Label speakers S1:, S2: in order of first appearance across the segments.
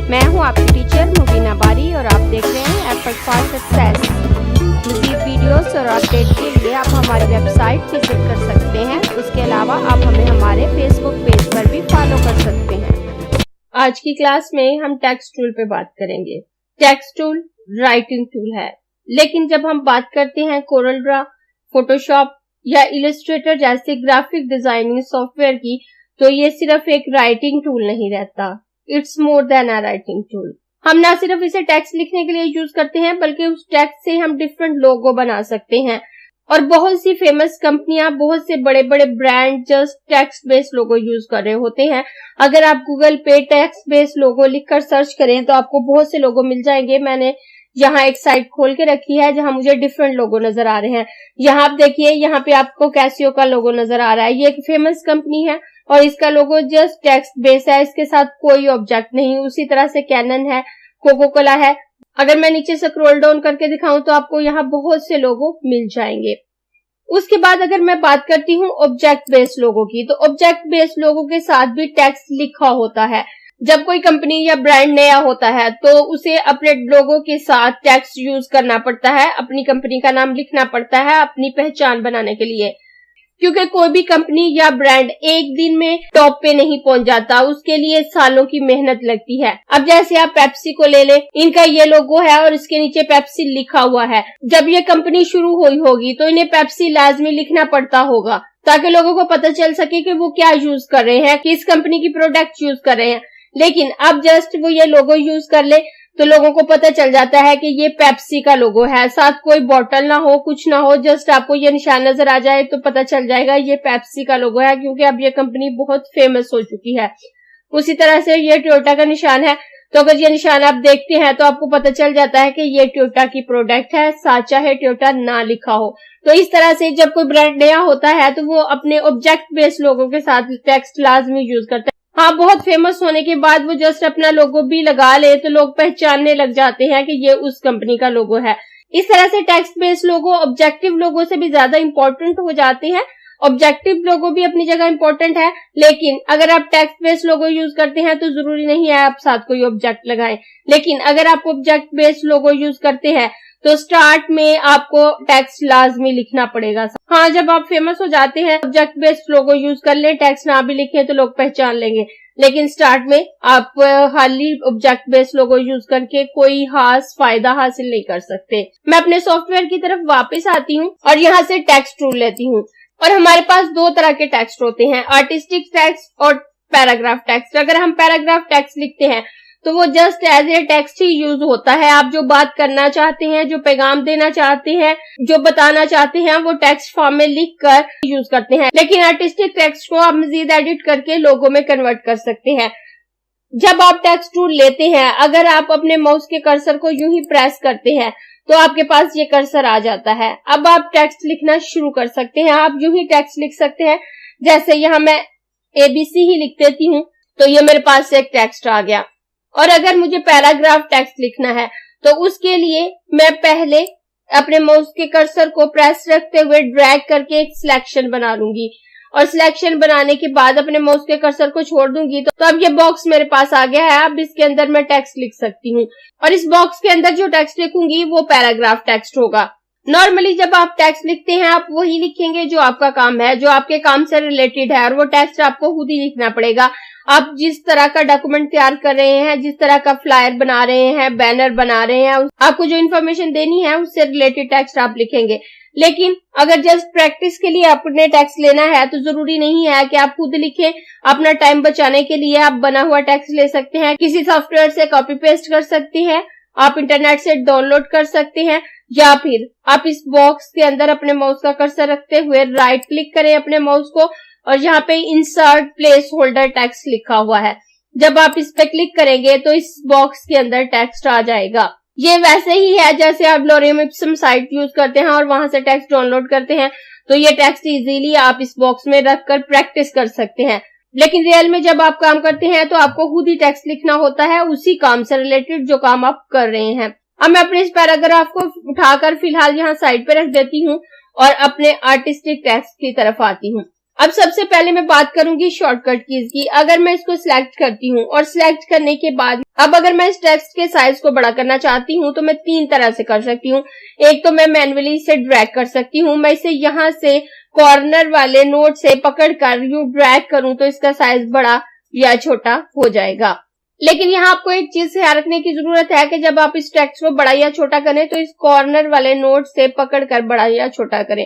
S1: मैं हूं आपकी टीचर मुबीना बारी और आप देख रहे हैं एफर्ट फॉर सक्सेस। मज़ीद वीडियोस और अपडेट के लिए आप हमारी वेबसाइट विजिट कर सकते हैं। उसके अलावा आप हमें हमारे फेसबुक पेज पर भी फॉलो कर सकते हैं। आज की क्लास में हम टेक्स्ट टूल पे बात करेंगे। टेक्स्ट टूल राइटिंग टूल है, लेकिन जब हम बात करते हैं कोरल ड्रा, फोटोशॉप या इलस्ट्रेटर जैसे ग्राफिक डिजाइनिंग सॉफ्टवेयर की, तो ये सिर्फ एक राइटिंग टूल नहीं रहता, it's more than a writing tool. हम ना सिर्फ इसे टेक्स्ट लिखने के लिए यूज करते हैं, बल्कि उस टेक्स्ट से हम डिफरेंट लोगो बना सकते हैं। और बहुत सी फेमस कंपनियां, बहुत से बड़े बड़े brand just text based logo use कर रहे होते हैं। अगर आप गूगल पे टेक्स्ट बेस्ड लोगो लिखकर सर्च करें तो आपको बहुत से लोगो मिल जाएंगे। मैंने यहाँ एक साइट खोल के रखी है जहां मुझे डिफरेंट लोगो नजर आ रहे हैं। यहाँ आप देखिए, यहाँ पे आपको कैसियो का लोगो नजर आ रहा है। ये एक फेमस कंपनी है और इसका लोगो जस्ट टेक्स्ट बेस है, इसके साथ कोई ऑब्जेक्ट नहीं। उसी तरह से कैनन है, कोको कोला है। अगर मैं नीचे से स्क्रॉल डाउन करके दिखाऊं तो आपको यहाँ बहुत से लोगो मिल जाएंगे। उसके बाद अगर मैं बात करती हूँ ऑब्जेक्ट बेस्ड लोगो की, तो ऑब्जेक्ट बेस्ड लोगो के साथ भी टेक्स्ट लिखा होता है। जब कोई कंपनी या ब्रांड नया होता है तो उसे अपने लोगो के साथ टेक्स्ट यूज करना पड़ता है, अपनी कंपनी का नाम लिखना पड़ता है अपनी पहचान बनाने के लिए। क्योंकि कोई भी कंपनी या ब्रांड एक दिन में टॉप पे नहीं पहुंच जाता, उसके लिए सालों की मेहनत लगती है। अब जैसे आप पेप्सी को ले लें, इनका ये लोगो है और इसके नीचे पेप्सी लिखा हुआ है। जब ये कंपनी शुरू हुई होगी तो इन्हें पेप्सी लाजमी लिखना पड़ता होगा, ताकि लोगों को पता चल सके कि वो क्या यूज कर रहे हैं, किस कंपनी की प्रोडक्ट यूज कर रहे हैं। लेकिन अब जस्ट वो ये लोगो यूज कर ले तो लोगों को पता चल जाता है कि ये पेप्सी का लोगो है। साथ कोई बोतल ना हो, कुछ ना हो, जस्ट आपको ये निशान नजर आ जाए तो पता चल जाएगा ये पेप्सी का लोगो है, क्योंकि अब ये कंपनी बहुत फेमस हो चुकी है। उसी तरह से ये टोयोटा का निशान है, तो अगर ये निशान आप देखते हैं तो आपको पता चल जाता है कि ये टोयोटा की प्रोडक्ट है, साचा है, टोयोटा ना लिखा हो। तो इस तरह से जब कोई ब्रांड नया होता है तो वो अपने ऑब्जेक्ट बेस्ड लोगों के साथ टेक्स्ट लाजमी यूज करता है। हाँ, बहुत फेमस होने के बाद वो जस्ट अपना लोगो भी लगा ले तो लोग पहचानने लग जाते हैं कि ये उस कंपनी का लोगो है। इस तरह से टेक्स्ट बेस्ड लोगो ऑब्जेक्टिव लोगो से भी ज्यादा इंपॉर्टेंट हो जाते हैं। ऑब्जेक्टिव लोगो भी अपनी जगह इंपॉर्टेंट है, लेकिन अगर आप टेक्स्ट बेस्ड लोगो यूज करते हैं तो जरूरी नहीं है आप साथ कोई ऑब्जेक्ट लगाएं। लेकिन अगर आप ऑब्जेक्ट बेस्ड लोगो यूज करते हैं तो स्टार्ट में आपको टेक्स्ट लाजमी लिखना पड़ेगा। हाँ, जब आप फेमस हो जाते हैं, ऑब्जेक्ट बेस्ड लोगो यूज कर ले, टेक्स्ट ना भी लिखे तो लोग पहचान लेंगे। लेकिन स्टार्ट में आप खाली ऑब्जेक्ट बेस्ड लोगो यूज करके कोई खास फायदा हासिल नहीं कर सकते। मैं अपने सॉफ्टवेयर की तरफ वापस आती हूँ और यहाँ से टेक्स्ट टूल लेती हूँ। और हमारे पास दो तरह के टेक्स्ट होते हैं, आर्टिस्टिक टेक्स्ट और पैराग्राफ टेक्स्ट। अगर हम पैराग्राफ टेक्स्ट लिखते हैं तो वो जस्ट एज ए टेक्स्ट ही यूज होता है। आप जो बात करना चाहते हैं, जो पैगाम देना चाहते हैं, जो बताना चाहते हैं, वो टेक्स्ट फॉर्म में लिख कर यूज करते हैं। लेकिन आर्टिस्टिक टेक्स्ट को आप मजीद एडिट करके लोगो में कन्वर्ट कर सकते हैं। जब आप टेक्स्ट टूल लेते हैं, अगर आप अपने माउस के कर्सर को यूं ही प्रेस करते हैं तो आपके पास ये कर्सर आ जाता है। अब आप टेक्स्ट लिखना शुरू कर सकते हैं। आप यूं ही टेक्स्ट लिख सकते हैं, जैसे यहाँ मैं ABC ही लिख देती हूँ तो ये मेरे पास एक टेक्स्ट आ गया। और अगर मुझे पैराग्राफ टेक्स्ट लिखना है तो उसके लिए मैं पहले अपने माउस के कर्सर को प्रेस रखते हुए ड्रैग करके एक सिलेक्शन बना लूंगी, और सिलेक्शन बनाने के बाद अपने माउस के कर्सर को छोड़ दूंगी तो अब ये बॉक्स मेरे पास आ गया है। अब इसके अंदर मैं टेक्स्ट लिख सकती हूँ और इस बॉक्स के अंदर जो टेक्स्ट लिखूंगी वो पैराग्राफ टेक्स्ट होगा। नॉर्मली जब आप टेक्स्ट लिखते हैं आप वही लिखेंगे जो आपका काम है, जो आपके काम से रिलेटेड है, और वो टेक्स्ट आपको खुद ही लिखना पड़ेगा। आप जिस तरह का डॉक्यूमेंट तैयार कर रहे हैं, जिस तरह का फ्लायर बना रहे हैं, बैनर बना रहे हैं, आपको जो इन्फॉर्मेशन देनी है उससे रिलेटेड टेक्स्ट आप लिखेंगे। लेकिन अगर जस्ट प्रैक्टिस के लिए आपने टेक्स्ट लेना है तो जरूरी नहीं है कि आप खुद लिखें। अपना टाइम बचाने के लिए आप बना हुआ टेक्स्ट ले सकते हैं, किसी सॉफ्टवेयर से कॉपी पेस्ट कर सकते हैं, आप इंटरनेट से डाउनलोड कर सकते हैं, या फिर आप इस बॉक्स के अंदर अपने माउस का कर्सर रखते हुए राइट क्लिक करें अपने माउस को और यहाँ पे इंसर्ट प्लेस होल्डर टेक्स्ट लिखा हुआ है। जब आप इस पे क्लिक करेंगे तो इस बॉक्स के अंदर टेक्स्ट आ जाएगा। ये वैसे ही है जैसे आप लोरियम इप्सम साइट यूज करते हैं और वहां से टेक्स्ट डाउनलोड करते हैं, तो ये टेक्स्ट इजीली आप इस बॉक्स में रखकर प्रैक्टिस कर सकते हैं। लेकिन रियल में जब आप काम करते हैं तो आपको खुद ही टेक्स्ट लिखना होता है उसी काम से रिलेटेड जो काम आप कर रहे हैं। अब मैं अपने इस पैराग्राफ को उठाकर फिलहाल यहाँ साइड पे रख देती हूँ और अपने आर्टिस्टिक टेक्स्ट की तरफ आती हूँ। अब सबसे पहले मैं बात करूंगी शॉर्टकट कीज की। अगर मैं इसको सिलेक्ट करती हूँ और सिलेक्ट करने के बाद अब अगर मैं इस टेक्स्ट के साइज को बड़ा करना चाहती हूँ तो मैं 3 तरह से कर सकती हूँ। एक तो मैं मैन्युअली इसे ड्रैग कर सकती हूँ। मैं इसे यहाँ से कॉर्नर वाले नोड से पकड़कर यूं ड्रैग करूं तो इसका साइज बड़ा या छोटा हो जाएगा। लेकिन यहाँ आपको एक चीज ध्यान रखने की जरूरत है कि जब आप इस टेक्स्ट को बड़ा या छोटा करें तो इस कॉर्नर वाले नोड से पकड़कर बड़ा या छोटा करें।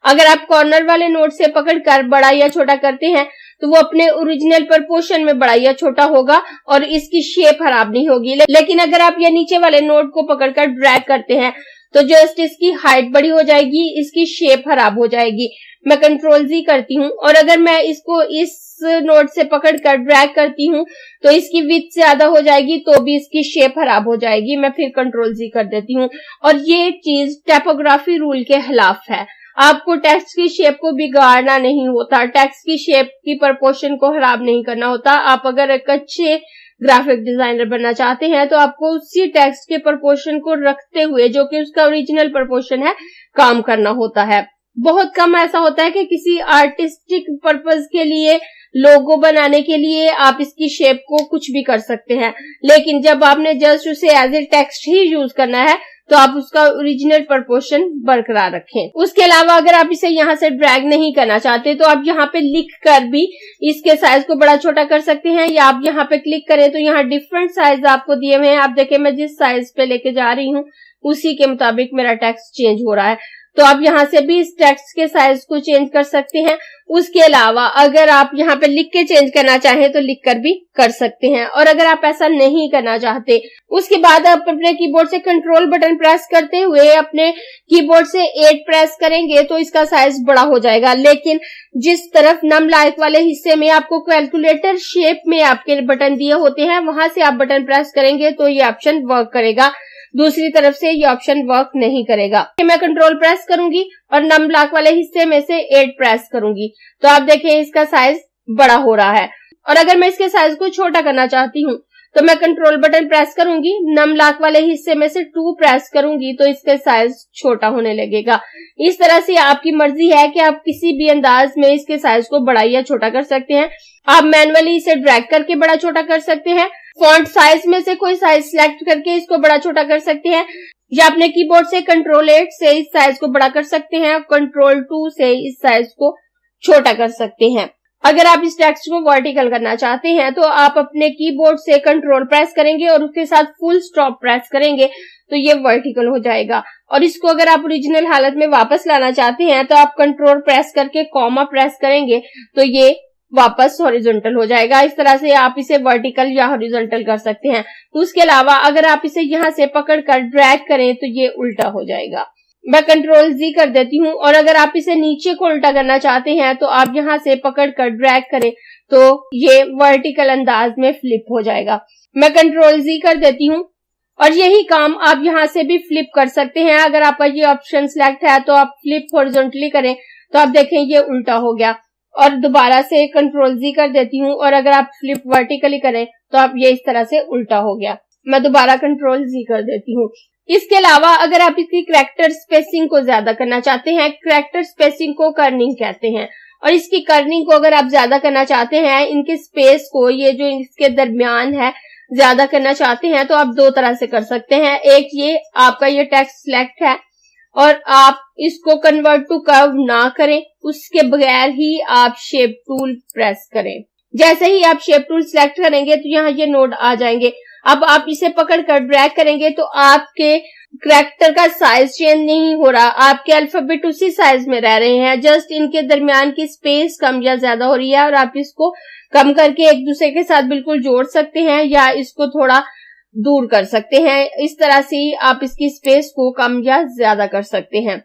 S1: अगर आप कॉर्नर वाले नोड से पकड़कर बड़ा या छोटा करते हैं तो वो अपने ओरिजिनल प्रपोर्शन में बड़ा या छोटा होगा और इसकी शेप खराब नहीं होगी। लेकिन अगर आप ये नीचे वाले नोड को पकड़कर ड्रैग करते हैं तो जस्ट इसकी हाइट बड़ी हो जाएगी, इसकी शेप खराब हो जाएगी। मैं कंट्रोल जी करती हूँ और अगर मैं इसको इस नोड से पकड़कर ड्रैग करती हूँ तो इसकी विड्थ ज्यादा हो जाएगी तो भी इसकी शेप खराब हो जाएगी। मैं फिर कंट्रोल जी कर देती हूँ और ये चीज टाइपोग्राफी रूल के खिलाफ है। आपको टेक्स्ट की शेप को बिगाड़ना नहीं होता, टेक्स्ट की शेप की प्रपोर्शन को खराब नहीं करना होता। आप अगर एक अच्छे ग्राफिक डिजाइनर बनना चाहते हैं तो आपको उसी टेक्स्ट के प्रपोर्शन को रखते हुए, जो कि उसका ओरिजिनल प्रपोर्शन है, काम करना होता है। बहुत कम ऐसा होता है कि किसी आर्टिस्टिक पर्पस के लिए, लोगो बनाने के लिए आप इसकी शेप को कुछ भी कर सकते हैं। लेकिन जब आपने जस्ट उसे एज ए टेक्स्ट ही यूज करना है तो आप उसका ओरिजिनल प्रपोर्शन बरकरार रखें। उसके अलावा अगर आप इसे यहाँ से ड्रैग नहीं करना चाहते तो आप यहाँ पे लिख कर भी इसके साइज को बड़ा छोटा कर सकते हैं, या आप यहाँ पे क्लिक करें तो यहाँ डिफरेंट साइज आपको दिए हुए हैं। आप देखें मैं जिस साइज पे लेके जा रही हूँ उसी के मुताबिक मेरा टेक्स्ट चेंज हो रहा है। तो आप यहाँ से भी इस टेक्स्ट के साइज को चेंज कर सकते हैं। उसके अलावा अगर आप यहाँ पे लिख के चेंज करना चाहें तो लिख कर भी कर सकते हैं। और अगर आप ऐसा नहीं करना चाहते, उसके बाद आप अपने कीबोर्ड से कंट्रोल बटन प्रेस करते हुए अपने कीबोर्ड से 8 प्रेस करेंगे तो इसका साइज बड़ा हो जाएगा। लेकिन जिस तरफ नम लाइक वाले हिस्से में आपको कैलकुलेटर शेप में आपके बटन दिए होते हैं वहां से आप बटन प्रेस करेंगे तो ये ऑप्शन वर्क करेगा, दूसरी तरफ से ये ऑप्शन वर्क नहीं करेगा। मैं कंट्रोल प्रेस करूंगी और नम ब्लॉक वाले हिस्से में से 8 प्रेस करूंगी तो आप देखें इसका साइज बड़ा हो रहा है। और अगर मैं इसके साइज को छोटा करना चाहती हूँ तो मैं कंट्रोल बटन प्रेस करूंगी, नम ब्लॉक वाले हिस्से में से 2 प्रेस करूंगी तो इसका साइज छोटा होने लगेगा। इस तरह से आपकी मर्जी है कि आप किसी भी अंदाज में इसके साइज को बड़ा या छोटा कर सकते हैं। आप मैनुअली इसे ड्रैग करके बड़ा छोटा कर सकते हैं, फॉन्ट साइज में से कोई साइज सिलेक्ट करके इसको बड़ा छोटा कर सकते हैं, या अपने कीबोर्ड से कंट्रोल 8 से इस साइज को बड़ा कर सकते हैं, कंट्रोल 2 से इस साइज को छोटा कर सकते हैं। अगर आप इस टेक्स्ट को वर्टिकल करना चाहते हैं तो आप अपने कीबोर्ड से कंट्रोल प्रेस करेंगे और उसके साथ फुल स्टॉप प्रेस करेंगे तो ये वर्टिकल हो जाएगा। और इसको अगर आप ओरिजिनल हालत में वापस लाना चाहते हैं तो आप कंट्रोल प्रेस करके कॉमा प्रेस करेंगे तो ये वापस हॉरिजॉन्टल हो जाएगा। इस तरह से आप इसे वर्टिकल या हॉरिजॉन्टल कर सकते हैं। तो उसके अलावा अगर आप इसे यहाँ से पकड़कर ड्रैग करें तो ये उल्टा हो जाएगा। मैं कंट्रोल जी कर देती हूँ और अगर आप इसे नीचे को उल्टा करना चाहते हैं तो आप यहाँ से पकड़कर ड्रैग करें तो ये वर्टिकल अंदाज में फ्लिप हो जाएगा। मैं कंट्रोल जी कर देती हूँ और यही काम आप यहाँ से भी फ्लिप कर सकते हैं। अगर आपका ये ऑप्शन सिलेक्ट है तो आप फ्लिप हॉरिजॉन्टली करें तो आप देखें ये उल्टा हो गया। और दोबारा से कंट्रोल जी कर देती हूँ और अगर आप फ्लिप वर्टिकली करें तो आप ये इस तरह से उल्टा हो गया। मैं दोबारा कंट्रोल जी कर देती हूँ। इसके अलावा अगर आप इसकी करैक्टर स्पेसिंग को ज्यादा करना चाहते हैं, करैक्टर स्पेसिंग को कर्निंग कहते हैं, और इसकी कर्निंग को अगर आप ज्यादा करना चाहते हैं, इनके स्पेस को, ये जो इसके दरमियान है, ज्यादा करना चाहते हैं तो आप 2 तरह से कर सकते हैं। एक ये आपका ये टेक्स्ट सिलेक्ट है और आप इसको कन्वर्ट टू कर्व ना करें, उसके बगैर ही आप शेप टूल प्रेस करें। जैसे ही आप शेप टूल सिलेक्ट करेंगे तो यहाँ ये नोड आ जाएंगे। अब आप इसे पकड़कर ड्रैग करेंगे तो आपके करैक्टर का साइज चेंज नहीं हो रहा, आपके अल्फाबेट उसी साइज में रह रहे हैं, जस्ट इनके दरमियान की स्पेस कम या ज्यादा हो रही है और आप इसको कम करके एक दूसरे के साथ बिल्कुल जोड़ सकते हैं या इसको थोड़ा दूर कर सकते हैं। इस तरह से आप इसकी स्पेस को कम या ज्यादा कर सकते हैं।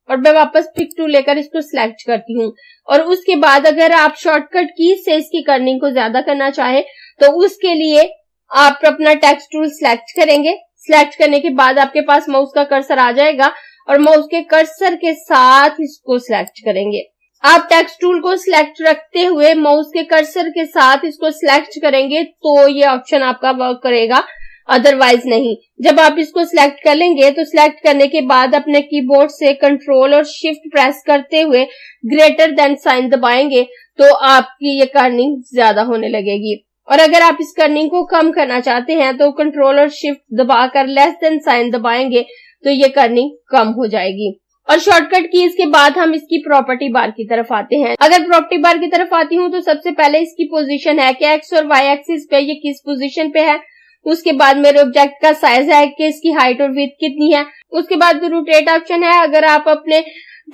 S1: और मैं वापस पिक टूल लेकर इसको सिलेक्ट करती हूँ और उसके बाद अगर आप शॉर्टकट की से इसकी कर्निंग को ज्यादा करना चाहे तो उसके लिए आप अपना टेक्स्ट टूल सिलेक्ट करेंगे। सिलेक्ट करने के बाद आपके पास माउस का कर्सर आ जाएगा और माउस के कर्सर के साथ इसको सिलेक्ट करेंगे। आप टेक्स्ट टूल को सिलेक्ट रखते हुए माउस के कर्सर के साथ इसको सिलेक्ट करेंगे तो ये ऑप्शन आपका वर्क करेगा, अदरवाइज नहीं। जब आप इसको सिलेक्ट कर लेंगे तो सिलेक्ट करने के बाद अपने कीबोर्ड से कंट्रोल और शिफ्ट प्रेस करते हुए ग्रेटर देन साइन दबाएंगे तो आपकी ये कर्निंग ज्यादा होने लगेगी। और अगर आप इस कर्निंग को कम करना चाहते हैं तो कंट्रोल और शिफ्ट दबाकर लेस देन साइन दबाएंगे तो ये कर्निंग कम हो जाएगी। और शॉर्टकट कीज के बाद हम इसकी प्रॉपर्टी बार की तरफ आते हैं। अगर प्रॉपर्टी बार की तरफ आती हूँ तो सबसे पहले इसकी पोजीशन है कि एक्स और वाई एक्सिस पे ये किस पोजीशन पे है। उसके बाद मेरे ऑब्जेक्ट का साइज है कि इसकी हाइट और विड्थ कितनी है। उसके बाद रोटेट ऑप्शन है। अगर आप अपने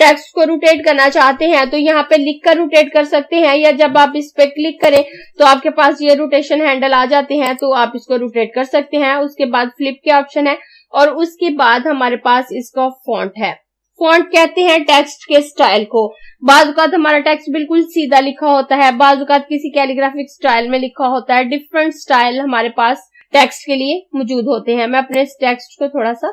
S1: टेक्स्ट को रोटेट करना चाहते हैं तो यहाँ पे लिख कर रोटेट कर सकते हैं, या जब आप इस पे क्लिक करें तो आपके पास ये रोटेशन हैंडल आ जाते हैं तो आप इसको रोटेट कर सकते हैं। उसके बाद फ्लिप के ऑप्शन है और उसके बाद हमारे पास इसका फॉन्ट है। फॉन्ट कहते हैं टेक्स्ट के स्टाइल को। बाज़ औक़ात हमारा टेक्स्ट बिल्कुल सीधा लिखा होता है, बाज़ औक़ात किसी कैलीग्राफिक स्टाइल में लिखा होता है। डिफरेंट स्टाइल हमारे पास टेक्स्ट के लिए मौजूद होते हैं। मैं अपने टेक्स्ट को थोड़ा सा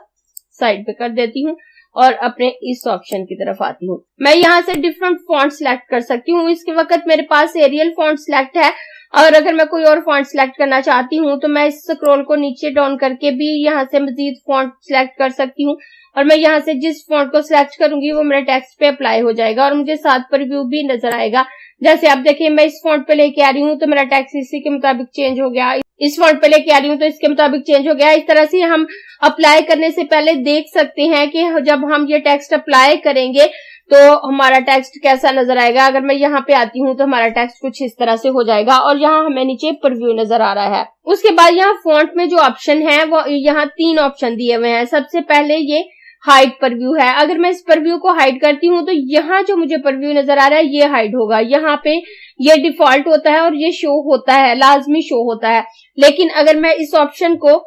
S1: साइड पे कर देती हूँ और अपने इस ऑप्शन की तरफ आती हूँ। मैं यहाँ से डिफरेंट फॉन्ट सिलेक्ट कर सकती हूँ। इसके वक्त मेरे पास एरियल फॉन्ट सिलेक्ट है और अगर मैं कोई और फॉन्ट सिलेक्ट करना चाहती हूँ तो मैं इस स्क्रॉल को नीचे डाउन करके भी यहाँ से मजीद फॉन्ट सिलेक्ट कर सकती हूँ और मैं यहाँ से जिस फॉन्ट को सिलेक्ट करूंगी वो मेरे टेक्स्ट पे अप्लाई हो जाएगा और मुझे साथ प्रीव्यू भी नजर आएगा। जैसे आप देखिए मैं इस फॉन्ट पे लेके आ रही हूँ तो मेरा टेक्स्ट इसी के मुताबिक चेंज हो गया, इस फॉन्ट पे लेके आ रही हूँ तो इसके मुताबिक चेंज हो गया। इस तरह से हम अप्लाई करने से पहले देख सकते हैं कि जब हम ये टेक्स्ट अप्लाई करेंगे तो हमारा टेक्स्ट कैसा नजर आएगा। अगर मैं यहाँ पे आती हूँ तो हमारा टेक्स्ट कुछ इस तरह से हो जाएगा और यहाँ हमें नीचे प्रीव्यू नजर आ रहा है। उसके बाद यहाँ फॉन्ट में जो ऑप्शन है वो यहाँ 3 ऑप्शन दिए हुए हैं। सबसे पहले ये हाइड प्रीव्यू है। अगर मैं इस प्रीव्यू को हाइड करती हूँ तो यहाँ जो मुझे प्रीव्यू नजर आ रहा है ये हाइड होगा। यहाँ पे ये डिफॉल्ट होता है और ये शो होता है, लाजमी शो होता है। लेकिन अगर मैं इस ऑप्शन को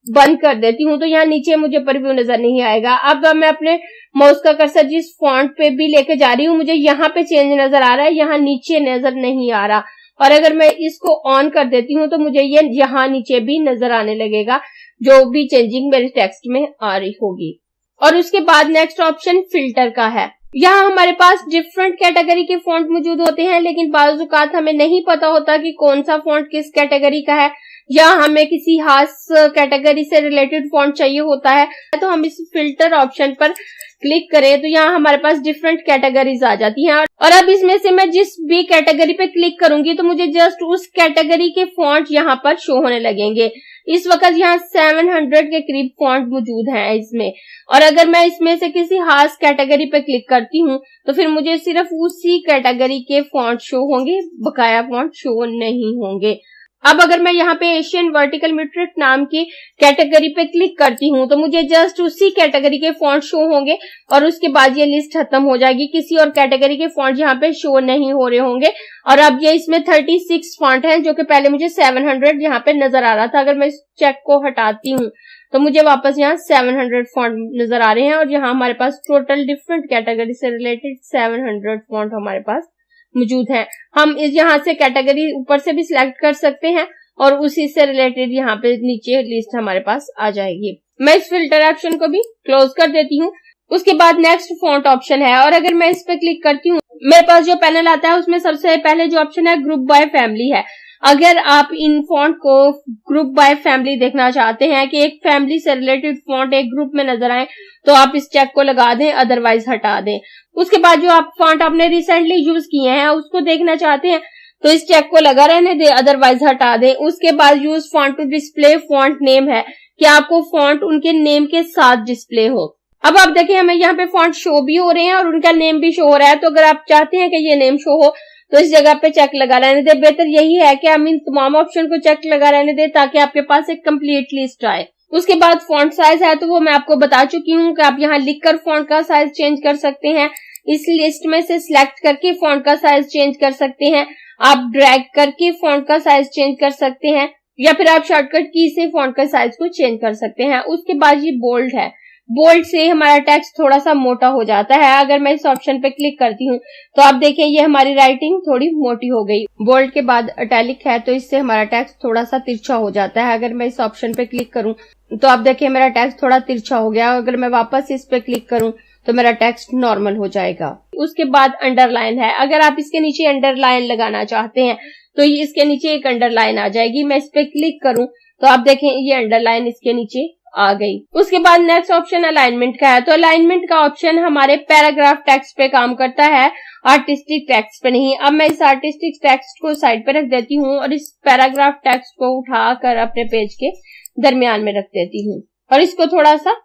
S1: बंद कर देती हूँ तो यहाँ नीचे मुझे प्रीव्यू नजर नहीं आएगा। अब मैं अपने माउस का कर्सर जिस फॉन्ट पे भी लेके जा रही हूँ मुझे यहाँ पे चेंज नजर आ रहा है, यहाँ नीचे नजर नहीं आ रहा। और अगर मैं इसको ऑन कर देती हूँ तो मुझे ये यहाँ नीचे भी नजर आने लगेगा जो भी चेंजिंग मेरे टेक्स्ट में आ रही होगी। और उसके बाद नेक्स्ट ऑप्शन फिल्टर का है। यहाँ हमारे पास डिफरेंट कैटेगरी के फॉन्ट मौजूद होते हैं, लेकिन बाज़ औक़ात हमें नहीं पता होता कि कौन सा फॉन्ट किस कैटेगरी का है या हमें किसी खास कैटेगरी से रिलेटेड फॉन्ट चाहिए होता है। तो हम इस फिल्टर ऑप्शन पर क्लिक करें तो यहाँ हमारे पास डिफरेंट कैटेगरीज आ जाती हैं और अब इसमें से मैं जिस भी कैटेगरी पे क्लिक करूंगी तो मुझे जस्ट उस कैटेगरी के फॉन्ट यहाँ पर शो होने लगेंगे। इस वक्त यहाँ 700 के करीब फॉन्ट मौजूद हैं इसमें, और अगर मैं इसमें से किसी खास कैटेगरी पे क्लिक करती हूँ तो फिर मुझे सिर्फ उसी कैटेगरी के फॉन्ट शो होंगे, बकाया फॉन्ट शो नहीं होंगे। अब अगर मैं यहाँ पे एशियन वर्टिकल मिट्रिक नाम की कैटेगरी पे क्लिक करती हूँ तो मुझे जस्ट उसी कैटेगरी के फॉन्ट शो होंगे और उसके बाद ये लिस्ट खत्म हो जाएगी। किसी और कैटेगरी के फॉन्ट यहाँ पे शो नहीं हो रहे होंगे। और अब ये इसमें 36 फॉन्ट है जो कि पहले मुझे 700 यहाँ पे नजर आ रहा था। अगर मैं इस चेक को हटाती हूँ तो मुझे वापस यहाँ 700 फॉन्ट नजर आ रहे हैं और यहाँ हमारे पास टोटल डिफरेंट कैटेगरी से रिलेटेड 700 फॉन्ट हमारे पास मौजूद है। हम इस यहाँ से कैटेगरी ऊपर से भी सिलेक्ट कर सकते हैं और उसी से रिलेटेड यहाँ पे नीचे लिस्ट हमारे पास आ जाएगी। मैं इस फिल्टर ऑप्शन को भी क्लोज कर देती हूँ। उसके बाद नेक्स्ट फॉन्ट ऑप्शन है और अगर मैं इस पे क्लिक करती हूँ मेरे पास जो पैनल आता है उसमें सबसे पहले जो ऑप्शन है ग्रुप बाय फैमिली है। अगर आप इन फॉन्ट को ग्रुप बाय फैमिली देखना चाहते हैं कि एक फैमिली से रिलेटेड फॉन्ट एक ग्रुप में नजर आए तो आप इस चेक को लगा दें, अदरवाइज हटा दें। उसके बाद जो आप फॉन्ट आपने रिसेंटली यूज किए हैं उसको देखना चाहते हैं तो इस चेक को लगा रहने दें, अदरवाइज हटा दें। उसके बाद use font to display font name है कि आपको फॉन्ट उनके नेम के साथ डिस्प्ले हो। अब आप देखें हमें यहाँ पे फॉन्ट शो भी हो रहे हैं और उनका नेम भी शो हो रहा है। तो अगर आप चाहते हैं कि ये नेम शो हो तो इस जगह पे चेक लगा रहने दें। बेहतर यही है कि हम इन तमाम ऑप्शन को चेक लगा रहने दें ताकि आपके पास एक कंप्लीट लिस्ट आए। उसके बाद फॉन्ट साइज है तो वो मैं आपको बता चुकी हूँ कि आप यहाँ लिखकर फॉन्ट का साइज चेंज कर सकते हैं। इस लिस्ट में से सिलेक्ट करके फॉन्ट का साइज चेंज कर सकते हैं। आप ड्रैग करके फॉन्ट का साइज चेंज कर सकते हैं या फिर आप शॉर्टकट की से फॉन्ट का साइज को चेंज कर सकते हैं। उसके बाद ये बोल्ड है। बोल्ड से हमारा टेक्स्ट थोड़ा सा मोटा हो जाता है। अगर मैं इस ऑप्शन पे क्लिक करती हूँ तो आप देखें ये हमारी राइटिंग थोड़ी मोटी हो गई। बोल्ड के बाद इटैलिक है तो इससे हमारा टेक्स्ट थोड़ा सा तिरछा हो जाता है। अगर मैं इस ऑप्शन पे क्लिक करूँ तो आप देखें मेरा टेक्स्ट थोड़ा तिरछा हो गया। अगर मैं वापस इस पे क्लिक करूँ तो मेरा टेक्स्ट नॉर्मल हो जाएगा। उसके बाद अंडरलाइन है। अगर आप इसके नीचे अंडरलाइन लगाना चाहते हैं तो इसके नीचे एक अंडरलाइन आ जाएगी। मैं इस पे क्लिक करूं तो आप देखें ये अंडरलाइन इसके नीचे आ गई। उसके बाद नेक्स्ट ऑप्शन अलाइनमेंट का है। तो अलाइनमेंट का ऑप्शन हमारे पैराग्राफ टेक्स्ट पे काम करता है, आर्टिस्टिक टेक्स्ट पे नहीं। अब मैं इस आर्टिस्टिक टेक्स्ट को साइड पे रख देती हूँ और इस पैराग्राफ टेक्स्ट को उठाकर अपने पेज के दरमियान में रख देती हूँ और इसको थोड़ा सा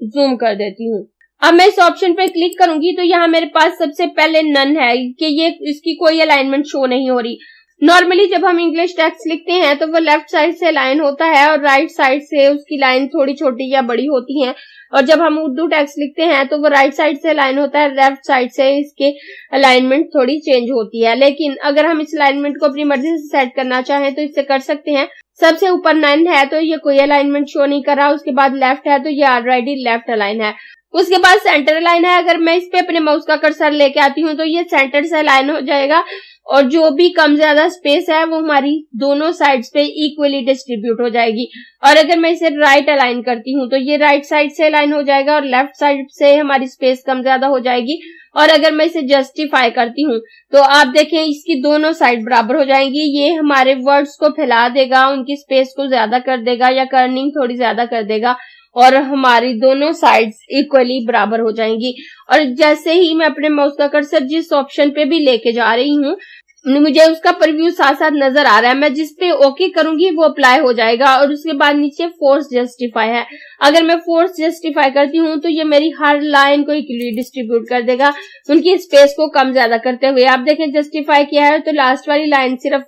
S1: जूम कर देती हूँ। अब मैं इस ऑप्शन पे क्लिक करूंगी तो यहाँ मेरे पास सबसे पहले नन है कि ये इसकी कोई अलाइनमेंट शो नहीं हो रही। नॉर्मली जब हम इंग्लिश टेक्स्ट लिखते हैं तो वो लेफ्ट साइड से लाइन होता है और राइट साइड से उसकी लाइन थोड़ी छोटी या बड़ी होती है, और जब हम उर्दू टेक्स्ट लिखते हैं तो वो राइट साइड से लाइन होता है, लेफ्ट साइड से इसके अलाइनमेंट थोड़ी चेंज होती है। लेकिन अगर हम इस अलाइनमेंट को अपनी मर्जी से सेट करना चाहें तो इससे कर सकते हैं। सबसे ऊपर नन है तो ये कोई अलाइनमेंट शो नहीं कर रहा, उसके बाद लेफ्ट है तो ये ऑलरेडी लेफ्ट अलाइन है। उसके बाद सेंटर अलाइन है। अगर मैं इस पे अपने माउस का कर्सर लेके आती हूँ तो ये सेंटर से अलाइन हो जाएगा और जो भी कम ज्यादा स्पेस है वो हमारी दोनों साइड्स पे इक्वली डिस्ट्रीब्यूट हो जाएगी। और अगर मैं इसे राइट अलाइन करती हूँ तो ये राइट साइड से अलाइन हो जाएगा और लेफ्ट साइड से हमारी स्पेस कम ज्यादा हो जाएगी। और अगर मैं इसे जस्टिफाई करती हूँ तो आप देखें इसकी दोनों साइड बराबर हो जाएंगी। ये हमारे वर्ड्स को फैला देगा, उनकी स्पेस को ज्यादा कर देगा या कर्निंग थोड़ी ज्यादा कर देगा और हमारी दोनों साइड्स इक्वली बराबर हो जाएंगी। और जैसे ही मैं अपने माउस का कर्सर जिस ऑप्शन पे भी लेके जा रही हूँ मुझे उसका प्रीव्यू साथ साथ नजर आ रहा है। मैं जिस पे ओके करूंगी वो अप्लाई हो जाएगा। और उसके बाद नीचे फोर्स जस्टिफाई है। अगर मैं फोर्स जस्टिफाई करती हूँ तो ये मेरी हर लाइन को इक्वली डिस्ट्रीब्यूट कर देगा, उनकी स्पेस को कम ज्यादा करते हुए। आप देखें जस्टिफाई किया है तो लास्ट वाली लाइन सिर्फ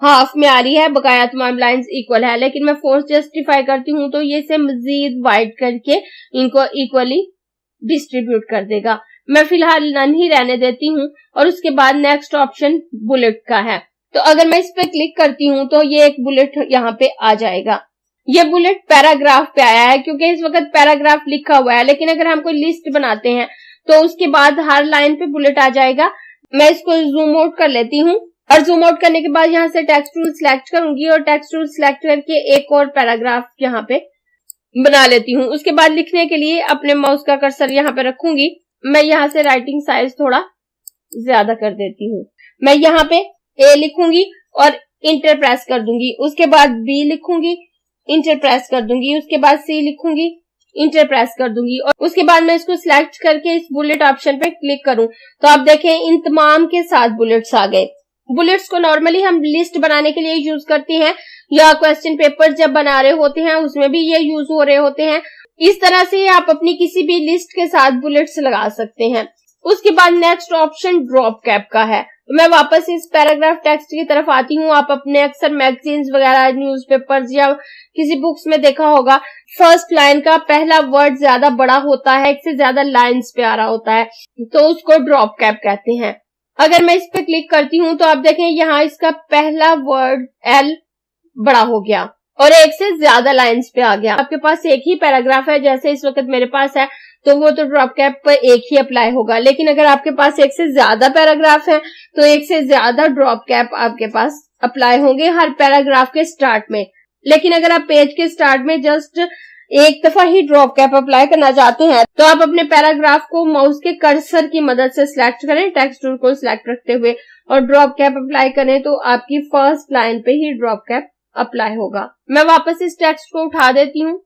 S1: हाफ में आ रही है, बकाया तमाम लाइंस इक्वल है। लेकिन मैं फोर्स जस्टिफाई करती हूँ तो ये इसे मजीद वाइड करके इनको इक्वली डिस्ट्रीब्यूट कर देगा। मैं फिलहाल नन ही रहने देती हूँ। और उसके बाद नेक्स्ट ऑप्शन बुलेट का है। तो अगर मैं इस पे क्लिक करती हूँ तो ये एक बुलेट यहाँ पे आ जाएगा। ये बुलेट पैराग्राफ पे आया है क्योंकि इस वक्त पैराग्राफ लिखा हुआ है, लेकिन अगर हम कोई लिस्ट बनाते हैं तो उसके बाद हर लाइन पे बुलेट आ जाएगा। मैं इसको जूम आउट कर लेती हूँ और जूम आउट करने के बाद यहाँ से टेक्स्ट टूल सिलेक्ट करूंगी और टेक्स्ट टूल सिलेक्ट करके एक और पैराग्राफ यहाँ पे बना लेती हूँ। उसके बाद लिखने के लिए अपने माउस का कर्सर यहाँ पे रखूंगी। मैं यहाँ से राइटिंग साइज थोड़ा ज्यादा कर देती हूँ। मैं यहाँ पे ए लिखूंगी और इंटर प्रेस कर दूंगी। उसके बाद बी लिखूंगी, इंटर प्रेस कर दूंगी। उसके बाद सी लिखूंगी, इंटर प्रेस कर दूंगी। और उसके बाद मैं इसको सिलेक्ट करके इस बुलेट ऑप्शन पे क्लिक करूं तो आप देखें इन तमाम के साथ बुलेट्स आ गए। बुलेट्स को नॉर्मली हम लिस्ट बनाने के लिए यूज करते हैं या क्वेश्चन पेपर जब बना रहे होते हैं उसमें भी ये यूज हो रहे होते हैं। इस तरह से आप अपनी किसी भी लिस्ट के साथ बुलेट्स लगा सकते हैं। उसके बाद नेक्स्ट ऑप्शन ड्रॉप कैप का है। मैं वापस इस पैराग्राफ टेक्स्ट की तरफ आती हूँ। आप अपने अक्सर मैगजीन्स वगैरह, न्यूज़पेपर्स या किसी बुक्स में देखा होगा, फर्स्ट लाइन का पहला वर्ड ज्यादा बड़ा होता है, एक से ज्यादा लाइंस पे आ रहा होता है, तो उसको ड्रॉप कैप कहते हैं। अगर मैं इस पे क्लिक करती हूँ तो आप देखें यहाँ इसका पहला वर्ड एल बड़ा हो गया और एक से ज्यादा लाइंस पे आ गया। आपके पास एक ही पैराग्राफ है जैसे इस वक्त मेरे पास है तो वो तो ड्रॉप कैप पर एक ही अप्लाई होगा। लेकिन अगर आपके पास एक से ज्यादा पैराग्राफ है तो एक से ज्यादा ड्रॉप कैप आपके पास अप्लाई होंगे हर पैराग्राफ के स्टार्ट में। लेकिन अगर आप पेज के स्टार्ट में जस्ट एक दफा ही ड्रॉप कैप अप्लाई करना चाहते हैं तो आप अपने पैराग्राफ को माउस के कर्सर की मदद से सिलेक्ट करें, टेक्स्ट टूल को सिलेक्ट रखते हुए, और ड्रॉप कैप अप्लाई करें तो आपकी फर्स्ट लाइन पे ही ड्रॉप कैप अप्लाई होगा। मैं वापस इस टेक्स्ट को उठा देती हूँ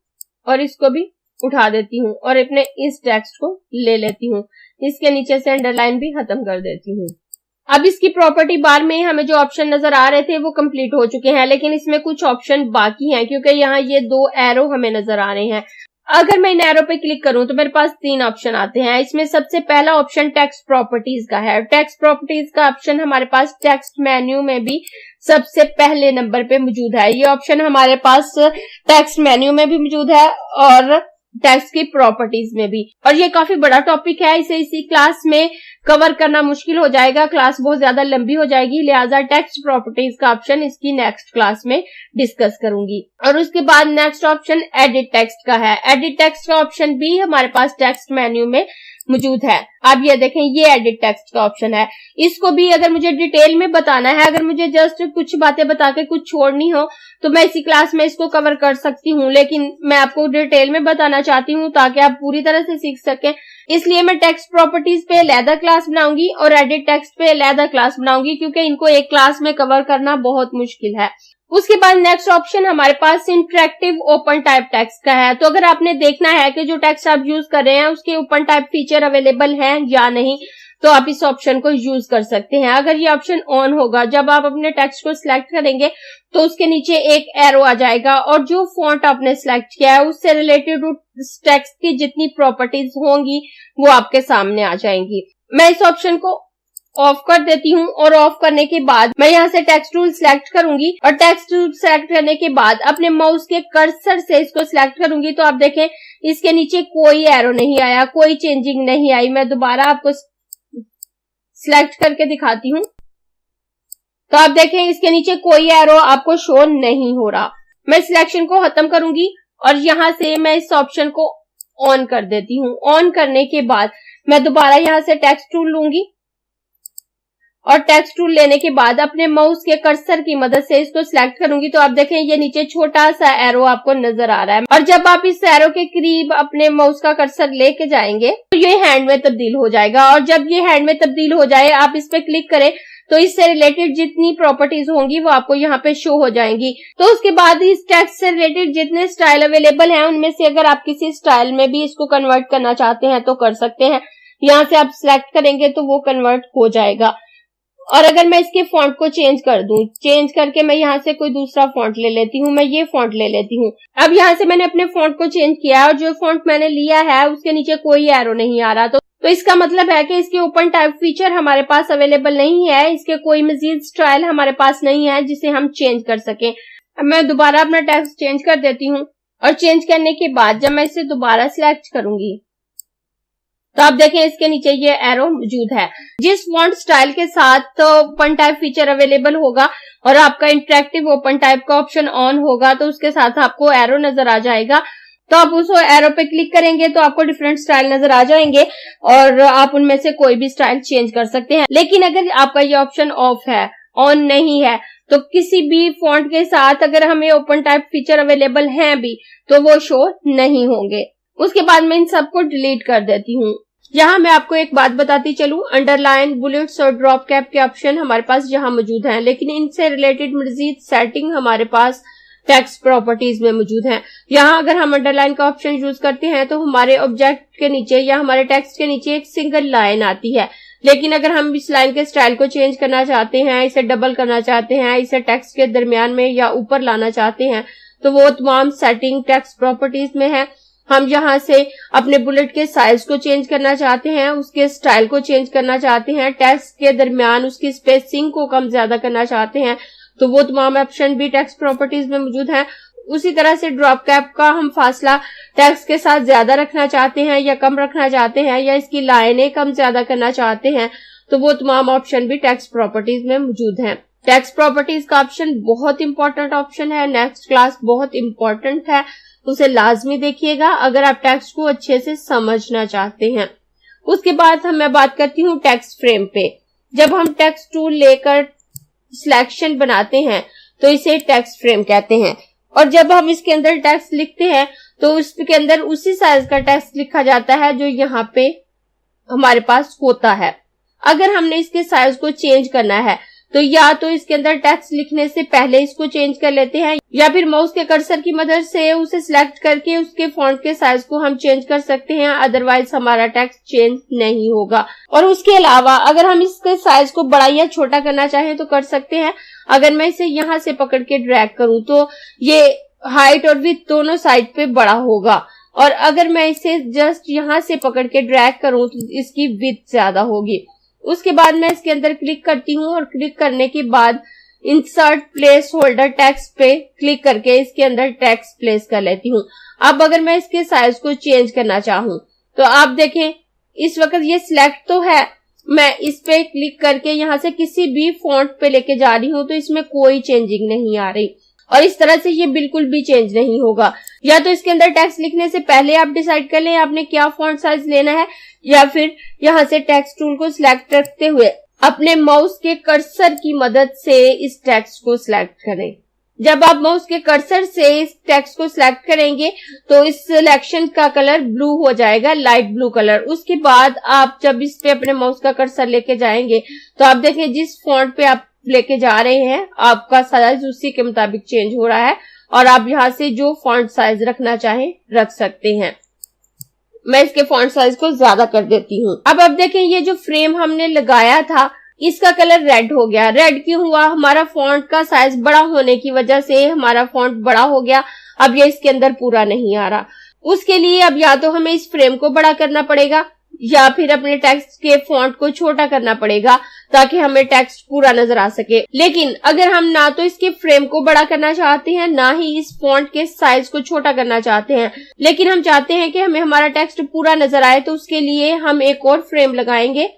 S1: और इसको भी उठा देती हूँ और अपने इस टेक्स्ट को ले लेती हूँ। इसके नीचे से अंडरलाइन भी खत्म कर देती हूँ। अब इसकी प्रॉपर्टी बार में हमें जो ऑप्शन नजर आ रहे थे वो कंप्लीट हो चुके हैं, लेकिन इसमें कुछ ऑप्शन बाकी हैं क्योंकि यहाँ ये 2 एरो हमें नजर आ रहे हैं। अगर मैं इन एरो पे क्लिक करूं तो मेरे पास 3 ऑप्शन आते हैं। इसमें सबसे पहला ऑप्शन टेक्स्ट प्रॉपर्टीज का है। टेक्स्ट प्रॉपर्टीज का ऑप्शन हमारे पास टेक्स्ट मेन्यू में भी सबसे पहले नंबर पे मौजूद है। ये ऑप्शन हमारे पास टेक्स्ट मेन्यू में भी मौजूद है और टेक्स्ट की प्रॉपर्टीज में भी। और ये काफी बड़ा टॉपिक है, इसे इसी क्लास में कवर करना मुश्किल हो जाएगा, क्लास बहुत ज्यादा लंबी हो जाएगी, लिहाजा टेक्स्ट प्रॉपर्टीज का ऑप्शन इसकी नेक्स्ट क्लास में डिस्कस करूंगी। और उसके बाद नेक्स्ट ऑप्शन एडिट टेक्स्ट का है। एडिट टेक्स्ट का ऑप्शन भी हमारे पास टेक्स्ट मेन्यू में मौजूद है। आप ये देखें, ये एडिट टेक्स्ट का ऑप्शन है। इसको भी अगर मुझे डिटेल में बताना है, अगर मुझे जस्ट कुछ बातें बता के कुछ छोड़नी हो तो मैं इसी क्लास में इसको कवर कर सकती हूँ, लेकिन मैं आपको डिटेल में बताना चाहती हूँ ताकि आप पूरी तरह से सीख सकें। इसलिए मैं टेक्स्ट प्रॉपर्टीज पे अलहदा क्लास बनाऊंगी और एडिट टेक्स्ट पे अलहदा क्लास बनाऊंगी क्योंकि इनको एक क्लास में कवर करना बहुत मुश्किल है। उसके बाद नेक्स्ट ऑप्शन हमारे पास इंटरेक्टिव ओपन टाइप टेक्स्ट का है। तो अगर आपने देखना है कि जो टेक्स्ट आप यूज कर रहे हैं उसके ओपन टाइप फीचर अवेलेबल है या नहीं, तो आप इस ऑप्शन को यूज कर सकते हैं। अगर ये ऑप्शन ऑन होगा, जब आप अपने टेक्स्ट को सिलेक्ट करेंगे तो उसके नीचे एक एरो आ जाएगा और जो फॉन्ट आपने सिलेक्ट किया है उससे रिलेटेड उस टेक्स्ट की जितनी प्रॉपर्टीज होंगी वो आपके सामने आ जाएंगी। मैं इस ऑप्शन को ऑफ कर देती हूँ और ऑफ करने के बाद मैं यहाँ से टेक्स्ट टूल सिलेक्ट करूंगी और टेक्स्ट टूल सिलेक्ट करने के बाद अपने माउस के कर्सर से इसको सिलेक्ट करूंगी। तो आप देखें इसके नीचे कोई एरो नहीं आया, कोई चेंजिंग नहीं आई। मैं दोबारा आपको सिलेक्ट करके दिखाती हूँ तो आप देखें इसके नीचे कोई एरो आपको शो नहीं हो रहा। मैं सिलेक्शन को खत्म करूंगी और यहाँ से मैं इस ऑप्शन को ऑन कर देती हूँ। ऑन करने के बाद मैं दोबारा यहाँ से टेक्स्ट टूल लूंगी और टेक्स्ट टूल लेने के बाद अपने माउस के कर्सर की मदद से इसको सिलेक्ट करूंगी। तो आप देखें ये नीचे छोटा सा एरो आपको नजर आ रहा है और जब आप इस एरो के करीब अपने माउस का कर्सर लेके जाएंगे तो ये हैंड में तब्दील हो जाएगा और जब ये हैंड में तब्दील हो जाए आप इस पे क्लिक करें तो इससे रिलेटेड जितनी प्रॉपर्टीज होंगी वो आपको यहाँ पे शो हो जाएंगी। तो उसके बाद इस टेक्स्ट से रिलेटेड जितने स्टाइल अवेलेबल हैं उनमें से अगर आप किसी स्टाइल में भी इसको कन्वर्ट करना चाहते हैं तो कर सकते हैं। यहाँ से आप सिलेक्ट करेंगे तो वो कन्वर्ट हो जाएगा। और अगर मैं इसके फॉन्ट को चेंज कर दूं, चेंज करके मैं यहाँ से कोई दूसरा फॉन्ट ले लेती हूँ, मैं ये फॉन्ट ले लेती हूँ। अब यहाँ से मैंने अपने फॉन्ट को चेंज किया और जो फॉन्ट मैंने लिया है उसके नीचे कोई एरो नहीं आ रहा। तो इसका मतलब है कि इसके ओपन टाइप फीचर हमारे पास अवेलेबल नहीं है, इसके कोई मजीद स्टाइल हमारे पास नहीं है जिसे हम चेंज कर सकें। अब मैं दोबारा अपना टेक्स्ट चेंज कर देती हूँ और चेंज करने के बाद जब मैं इसे दोबारा सिलेक्ट करूंगी तो आप देखें इसके नीचे ये एरो मौजूद है। जिस फॉन्ट स्टाइल के साथ ओपन टाइप फीचर अवेलेबल होगा और आपका इंटरेक्टिव ओपन टाइप का ऑप्शन ऑन होगा तो उसके साथ आपको एरो नजर आ जाएगा। तो आप उस एरो पे क्लिक करेंगे तो आपको डिफरेंट स्टाइल नजर आ जाएंगे और आप उनमें से कोई भी स्टाइल चेंज कर सकते हैं। लेकिन अगर आपका ये ऑप्शन ऑफ है, ऑन नहीं है, तो किसी भी फॉन्ट के साथ अगर हमें ओपन टाइप फीचर अवेलेबल हैं भी तो वो शो नहीं होंगे। उसके बाद मैं इन सबको डिलीट कर देती हूँ। यहाँ मैं आपको एक बात बताती चलूं, अंडरलाइन, बुलेट्स और ड्रॉप कैप के ऑप्शन हमारे पास यहाँ मौजूद हैं, लेकिन इनसे रिलेटेड मजीद सेटिंग हमारे पास टेक्स्ट प्रॉपर्टीज में मौजूद हैं। यहाँ अगर हम अंडरलाइन का ऑप्शन यूज करते हैं तो हमारे ऑब्जेक्ट के नीचे या हमारे टेक्स्ट के नीचे एक सिंगल लाइन आती है। लेकिन अगर हम इस लाइन के स्टाइल को चेंज करना चाहते हैं, इसे डबल करना चाहते हैं, इसे टेक्स्ट के दरमियान में या ऊपर लाना चाहते हैं तो वो तमाम सेटिंग टेक्स्ट प्रॉपर्टीज में है। हम यहाँ से अपने बुलेट के साइज को चेंज करना चाहते हैं, उसके स्टाइल को चेंज करना चाहते हैं, टेक्स्ट के दरमियान उसकी स्पेसिंग को कम ज्यादा करना चाहते हैं, तो वो तमाम ऑप्शन भी टेक्स्ट प्रॉपर्टीज में मौजूद हैं। उसी तरह से ड्रॉप कैप का हम फासला टेक्स्ट के साथ ज्यादा रखना चाहते हैं या कम रखना चाहते हैं या इसकी लाइनें कम ज्यादा करना चाहते हैं, तो वो तमाम ऑप्शन भी टेक्स्ट प्रॉपर्टीज में मौजूद हैं। टेक्स्ट प्रॉपर्टीज का ऑप्शन बहुत इंपॉर्टेंट ऑप्शन है, नेक्स्ट क्लास बहुत इंपॉर्टेंट है, उसे लाजमी देखिएगा अगर आप टेक्स्ट को अच्छे से समझना चाहते हैं। उसके बाद मैं बात करती हूँ टेक्स्ट फ्रेम पे। जब हम टेक्स्ट टूल लेकर सिलेक्शन बनाते हैं तो इसे टेक्स्ट फ्रेम कहते हैं और जब हम इसके अंदर टेक्स्ट लिखते हैं तो उसके अंदर उसी साइज का टेक्स्ट लिखा जाता है जो यहाँ पे हमारे पास होता है। अगर हमने इसके साइज को चेंज करना है तो या तो इसके अंदर टेक्स्ट लिखने से पहले इसको चेंज कर लेते हैं या फिर माउस के कर्सर की मदद से उसे सिलेक्ट करके उसके फॉन्ट के साइज को हम चेंज कर सकते हैं, अदरवाइज हमारा टेक्स्ट चेंज नहीं होगा। और उसके अलावा अगर हम इसके साइज को बड़ा या छोटा करना चाहें तो कर सकते हैं। अगर मैं इसे यहाँ से पकड़ के ड्रैग करूं तो ये हाइट और विड्थ दोनों साइड पे बड़ा होगा और अगर मैं इसे जस्ट यहाँ से पकड़ के ड्रैग करूं तो इसकी विड्थ ज्यादा होगी। उसके बाद मैं इसके अंदर क्लिक करती हूँ और क्लिक करने के बाद इंसर्ट प्लेस होल्डर टेक्स्ट पे क्लिक करके इसके अंदर टेक्स्ट प्लेस कर लेती हूँ। अब अगर मैं इसके साइज को चेंज करना चाहूँ तो आप देखें इस वक्त ये सिलेक्ट तो है, मैं इस पे क्लिक करके यहाँ से किसी भी फॉन्ट पे लेके जा रही हूँ तो इसमें कोई चेंजिंग नहीं आ रही और इस तरह से ये बिल्कुल भी चेंज नहीं होगा। या तो इसके अंदर टेक्स्ट लिखने से पहले आप डिसाइड कर लें आपने क्या फॉन्ट साइज लेना है या फिर यहाँ से टेक्स्ट टूल को सिलेक्ट करते हुए अपने माउस के कर्सर की मदद से इस टेक्स्ट को सिलेक्ट करें। जब आप माउस के कर्सर से इस टेक्स्ट को सिलेक्ट करेंगे तो इस सिलेक्शन का कलर ब्लू हो जाएगा, लाइट ब्लू कलर। उसके बाद आप जब इस पे अपने माउस का कर्सर लेके जाएंगे तो आप देखें जिस फॉन्ट पे आप लेके जा रहे हैं आपका साइज उसी के मुताबिक चेंज हो रहा है और आप यहाँ से जो फॉन्ट साइज रखना चाहें रख सकते हैं। मैं इसके फॉन्ट साइज को ज्यादा कर देती हूँ। अब देखें, ये जो फ्रेम हमने लगाया था इसका कलर रेड हो गया। रेड क्यों हुआ? हमारा फॉन्ट का साइज बड़ा होने की वजह से हमारा फॉन्ट बड़ा हो गया। अब ये इसके अंदर पूरा नहीं आ रहा। उसके लिए अब या तो हमें इस फ्रेम को बड़ा करना पड़ेगा या फिर अपने टेक्स्ट के फॉन्ट को छोटा करना पड़ेगा ताकि हमें टेक्स्ट पूरा नजर आ सके। लेकिन अगर हम ना तो इसके फ्रेम को बड़ा करना चाहते हैं ना ही इस फॉन्ट के साइज को छोटा करना चाहते हैं, लेकिन हम चाहते हैं कि हमें हमारा टेक्स्ट पूरा नजर आए, तो उसके लिए हम एक और फ्रेम लगाएंगे।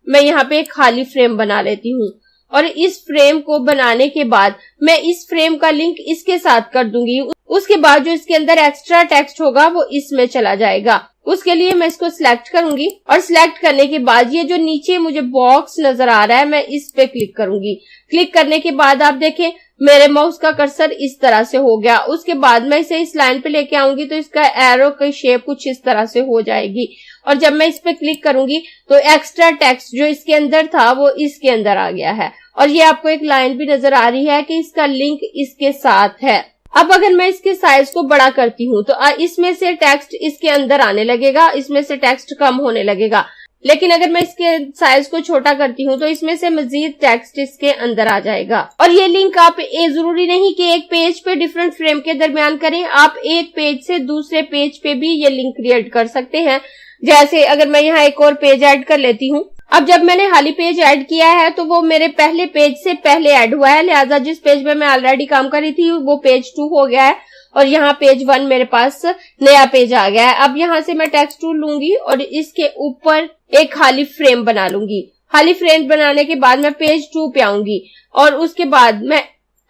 S1: मैं यहाँ पे एक खाली फ्रेम बना लेती हूँ और इस फ्रेम को बनाने के बाद मैं इस फ्रेम का लिंक इसके साथ कर दूंगी। उसके बाद जो इसके अंदर एक्स्ट्रा टेक्स्ट होगा वो इसमें चला जाएगा। उसके लिए मैं इसको सिलेक्ट करूंगी और सिलेक्ट करने के बाद ये जो नीचे मुझे बॉक्स नजर आ रहा है मैं इस पे क्लिक करूंगी। क्लिक करने के बाद आप देखें मेरे माउस का कर्सर इस तरह से हो गया। उसके बाद मैं इसे इस लाइन पे लेके आऊंगी तो इसका एरो की शेप कुछ इस तरह से हो जाएगी और जब मैं इस पे क्लिक करूंगी तो एक्स्ट्रा टेक्स्ट जो इसके अंदर था वो इसके अंदर आ गया है और ये आपको एक लाइन भी नजर आ रही है कि इसका लिंक इसके साथ है। अब अगर मैं इसके साइज को बड़ा करती हूँ तो इसमें से टेक्स्ट इसके अंदर आने लगेगा, इसमें से टेक्स्ट कम होने लगेगा। लेकिन अगर मैं इसके साइज को छोटा करती हूँ तो इसमें से मजीद टेक्स्ट इसके अंदर आ जाएगा। और ये लिंक आप जरूरी नहीं कि एक पेज पे डिफरेंट फ्रेम के दरमियान करें, आप एक पेज से दूसरे पेज पे भी ये लिंक क्रिएट कर सकते हैं। जैसे अगर मैं यहाँ एक और पेज ऐड कर लेती हूँ। अब जब मैंने खाली पेज ऐड किया है तो वो मेरे पहले पेज से पहले ऐड हुआ है, लिहाजा जिस पेज पे मैं ऑलरेडी काम कर रही थी वो पेज 2 हो गया है और यहाँ पेज 1 मेरे पास नया पेज आ गया है। अब यहाँ से मैं टेक्स्ट टूल लूंगी और इसके ऊपर एक खाली फ्रेम बना लूंगी। खाली फ्रेम बनाने के बाद मैं पेज 2 पे आऊंगी और उसके बाद मैं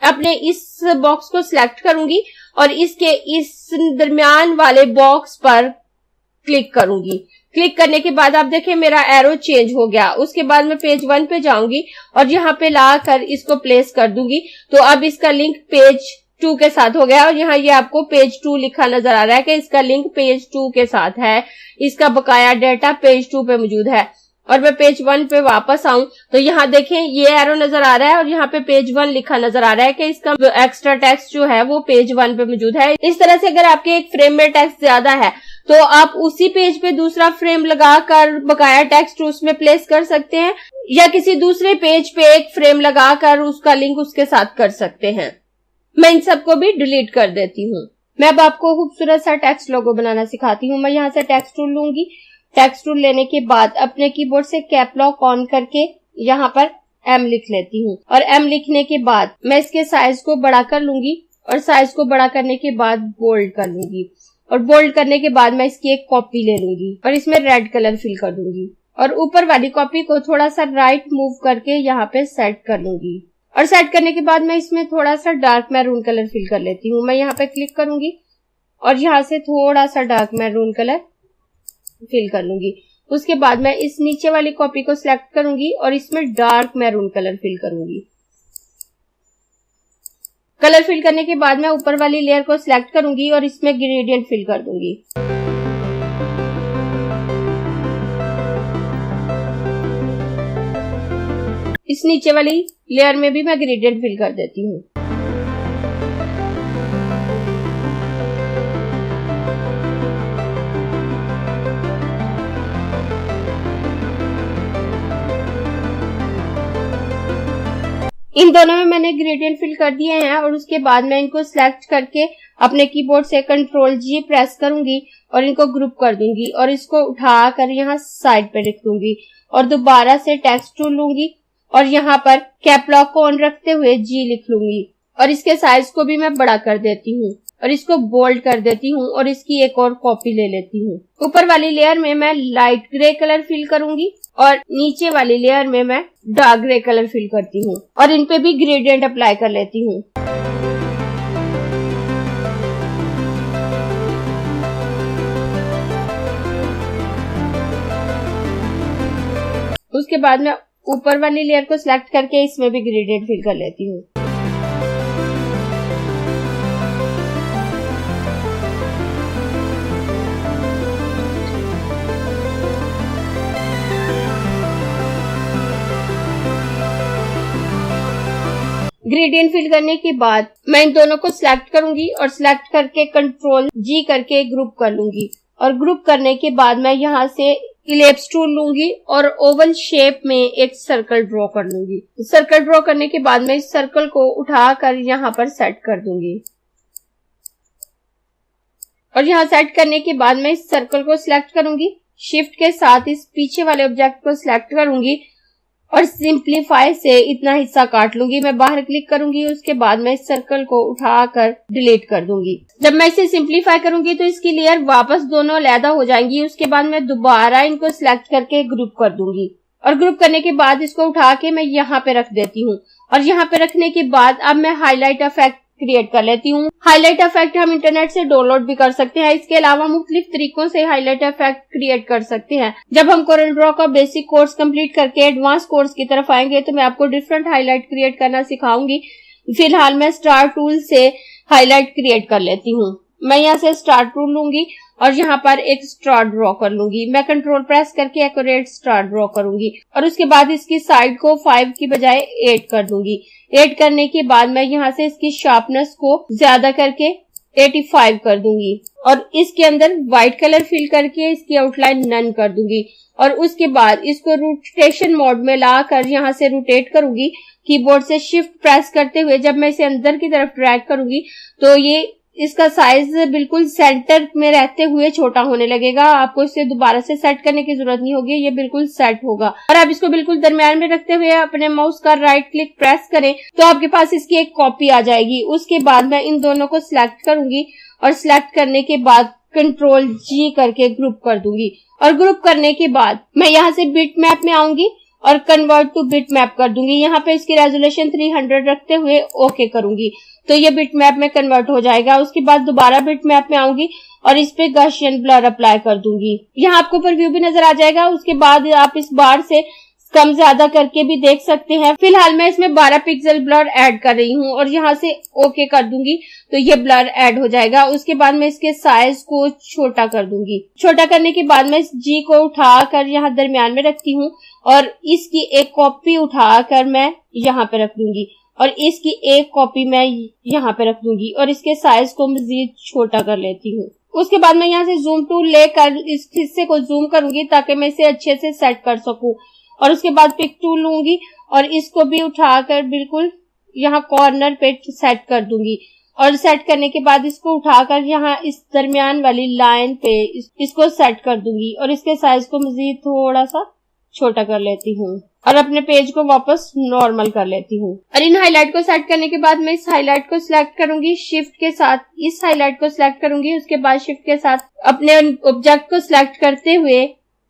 S1: अपने इस बॉक्स को सिलेक्ट करूंगी और इसके इस दरमियान वाले बॉक्स पर क्लिक करूंगी। क्लिक करने के बाद आप देखें मेरा एरो चेंज हो गया। उसके बाद मैं पेज 1 पे जाऊंगी और यहाँ पे लाकर इसको प्लेस कर दूंगी तो अब इसका लिंक पेज 2 के साथ हो गया और यहाँ ये आपको पेज 2 लिखा नजर आ रहा है कि इसका लिंक पेज 2 के साथ है, इसका बकाया डेटा पेज 2 पे मौजूद है। और मैं पेज 1 पे वापस आऊं तो यहाँ देखें ये एरो नजर आ रहा है और यहाँ पे पेज 1 लिखा नजर आ रहा है कि इसका एक्स्ट्रा टेक्स्ट जो है वो पेज 1 पे मौजूद है। इस तरह से अगर आपके एक फ्रेम में टेक्स्ट ज्यादा है तो आप उसी पेज पे दूसरा फ्रेम लगाकर बकाया टेक्स्ट उसमें प्लेस कर सकते हैं या किसी दूसरे पेज पे एक फ्रेम लगाकर उसका लिंक उसके साथ कर सकते हैं। मैं इन सबको भी डिलीट कर देती हूँ। मैं अब आपको खूबसूरत सा टेक्स्ट लोगो बनाना सिखाती हूँ। मैं यहाँ से टेक्स्ट टूल लूंगी। टेक्स्ट टूल लेने के बाद अपने कीबोर्ड से कैप लॉक ऑन करके यहाँ पर M लिख लेती हूँ और M लिखने के बाद मैं इसके साइज को बड़ा कर लूंगी और साइज को बड़ा करने के बाद बोल्ड कर लूंगी और बोल्ड करने के बाद मैं इसकी एक कॉपी ले लूंगी और इसमें रेड कलर फिल कर दूंगी और ऊपर वाली कॉपी को थोड़ा सा राइट मूव करके यहाँ पे सेट कर लूंगी और सेट करने के बाद मैं इसमें थोड़ा सा डार्क मैरून कलर फिल कर लेती हूँ। मैं यहाँ पे क्लिक करूंगी और यहाँ से थोड़ा सा डार्क मैरून कलर फिल कर लूंगी। उसके बाद मैं इस नीचे वाली कॉपी को सिलेक्ट करूंगी और इसमें डार्क मैरून कलर फिल करूंगी। कलर फिल करने के बाद मैं ऊपर वाली लेयर को सिलेक्ट करूंगी और इसमें ग्रेडियंट फिल कर दूंगी। इस नीचे वाली लेयर में भी मैं ग्रेडियंट फिल कर देती हूँ। इन दोनों में मैंने ग्रेडियंट फिल कर दिए हैं और उसके बाद मैं इनको सिलेक्ट करके अपने कीबोर्ड से Ctrl+G प्रेस करूंगी और इनको ग्रुप कर दूंगी और इसको उठाकर यहाँ साइड पे रख दूंगी और दोबारा से टेक्स्ट टूल लूंगी और यहाँ पर कैप लॉक को ऑन रखते हुए G लिख लूंगी और इसके साइज को भी मैं बड़ा कर देती हूँ और इसको बोल्ड कर देती हूँ और इसकी एक और कॉपी ले लेती हूँ। ऊपर वाली लेयर में मैं लाइट ग्रे कलर फिल करूंगी और नीचे वाली लेयर में मैं डार्क ग्रे कलर फिल करती हूँ और इन पे भी ग्रेडियंट अप्लाई कर लेती हूँ। उसके बाद मैं ऊपर वाली लेयर को सिलेक्ट करके इसमें भी ग्रेडियंट फिल कर लेती हूँ। ग्रेडियंट फिल करने के बाद मैं इन दोनों को सिलेक्ट करूंगी और सिलेक्ट करके कंट्रोल जी करके ग्रुप कर लूंगी। और ग्रुप करने के बाद मैं यहाँ से इलिप्स टूल लूंगी और ओवल शेप में एक सर्कल ड्रॉ कर लूंगी। सर्कल ड्रॉ करने के बाद मैं इस सर्कल को उठाकर यहाँ पर सेट कर दूंगी। और यहाँ सेट करने के बाद मैं इस सर्कल को सिलेक्ट करूंगी, शिफ्ट के साथ इस पीछे वाले ऑब्जेक्ट को सिलेक्ट करूंगी और सिंप्लीफाई से इतना हिस्सा काट लूंगी। मैं बाहर क्लिक करूंगी, उसके बाद मैं इस सर्कल को उठाकर डिलीट कर दूंगी। जब मैं इसे सिंप्लीफाई करूंगी तो इसकी लेयर वापस दोनों अलग हो जाएंगी। उसके बाद मैं दोबारा इनको सिलेक्ट करके ग्रुप कर दूंगी और ग्रुप करने के बाद इसको उठा के मैं यहाँ पे रख देती हूँ। और यहाँ पे रखने के बाद अब मैं हाईलाइट इफेक्ट क्रिएट कर लेती हूँ। हाईलाइट इफेक्ट हम इंटरनेट से डाउनलोड भी कर सकते हैं। इसके अलावा मुख्तलिफ तरीकों से हाईलाइट इफेक्ट क्रिएट कर सकते हैं। जब हम कोरल ड्रॉ का बेसिक कोर्स कंप्लीट करके एडवांस कोर्स की तरफ आएंगे तो मैं आपको डिफरेंट हाईलाइट क्रिएट करना सिखाऊंगी। फिलहाल मैं स्टार टूल से हाईलाइट क्रिएट कर लेती हूँ। मैं यहाँ से स्टार टूल लूंगी और यहाँ पर एक स्टार ड्रॉ कर लूंगी। मैं कंट्रोल प्रेस करके एक्यूरेट स्टार ड्रॉ करूंगी और उसके बाद इसकी साइड को 5 की बजाय 8 कर दूंगी। 8 करने के बाद मैं यहाँ से इसकी शार्पनेस को ज्यादा करके 85 कर दूंगी और इसके अंदर व्हाइट कलर फिल करके इसकी आउटलाइन नन कर दूंगी। और उसके बाद इसको रोटेशन मोड में लाकर यहाँ से रोटेट करूंगी। कीबोर्ड से शिफ्ट प्रेस करते हुए जब मैं इसे अंदर की तरफ ड्रैग करूंगी तो ये इसका साइज बिल्कुल सेंटर में रहते हुए छोटा होने लगेगा। आपको इसे दोबारा से सेट करने की जरूरत नहीं होगी, ये बिल्कुल सेट होगा। और आप इसको बिल्कुल दरमियान में रखते हुए अपने माउस का राइट क्लिक प्रेस करें तो आपके पास इसकी एक कॉपी आ जाएगी। उसके बाद मैं इन दोनों को सिलेक्ट करूंगी और सिलेक्ट करने के बाद कंट्रोल जी करके ग्रुप कर दूंगी। और ग्रुप करने के बाद मैं यहाँ से बिट मैप में आऊंगी और कन्वर्ट टू बिट मैप कर दूंगी। यहाँ पे इसकी रेजोल्यूशन 300 रखते हुए ओके करूंगी तो ये बिट मैप में कन्वर्ट हो जाएगा। उसके बाद दोबारा बिट मैप में आऊंगी और इस पे गॉसियन ब्लर अप्लाई कर दूंगी। यहाँ आपको प्रीव्यू भी नजर आ जाएगा। उसके बाद आप इस बार से कम ज्यादा करके भी देख सकते हैं। फिलहाल मैं इसमें 12 पिक्सल ब्लर ऐड कर रही हूँ और यहाँ से ओके कर दूंगी तो ये ब्लर ऐड हो जाएगा। उसके बाद मैं इसके साइज को छोटा कर दूंगी। छोटा करने के बाद मैं इस जी को उठाकर यहाँ दरमियान में रखती हूँ और इसकी एक कॉपी उठाकर मैं यहाँ पे रख दूंगी और इसकी एक कॉपी मैं यहाँ पे रख दूंगी और इसके साइज को मजीद छोटा कर लेती हूँ। उसके बाद मैं यहाँ से जूम टूल लेकर इस हिस्से को जूम करूंगी ताकि मैं इसे अच्छे से सेट कर सकूं। और उसके बाद पिक टूल लूंगी और इसको भी उठाकर बिल्कुल यहाँ कॉर्नर पे सेट कर दूंगी। और सेट करने के बाद इसको उठाकर यहाँ इस दरमियान वाली लाइन पे इसको सेट कर दूंगी और इसके साइज को मजीद थोड़ा सा छोटा कर लेती हूँ और अपने पेज को वापस नॉर्मल कर लेती हूँ। और इन हाईलाइट को सेट करने के बाद मैं इस हाईलाइट को सिलेक्ट करूंगी, शिफ्ट के साथ इस हाईलाइट को सिलेक्ट करूंगी। उसके बाद शिफ्ट के साथ अपने ऑब्जेक्ट को सिलेक्ट करते हुए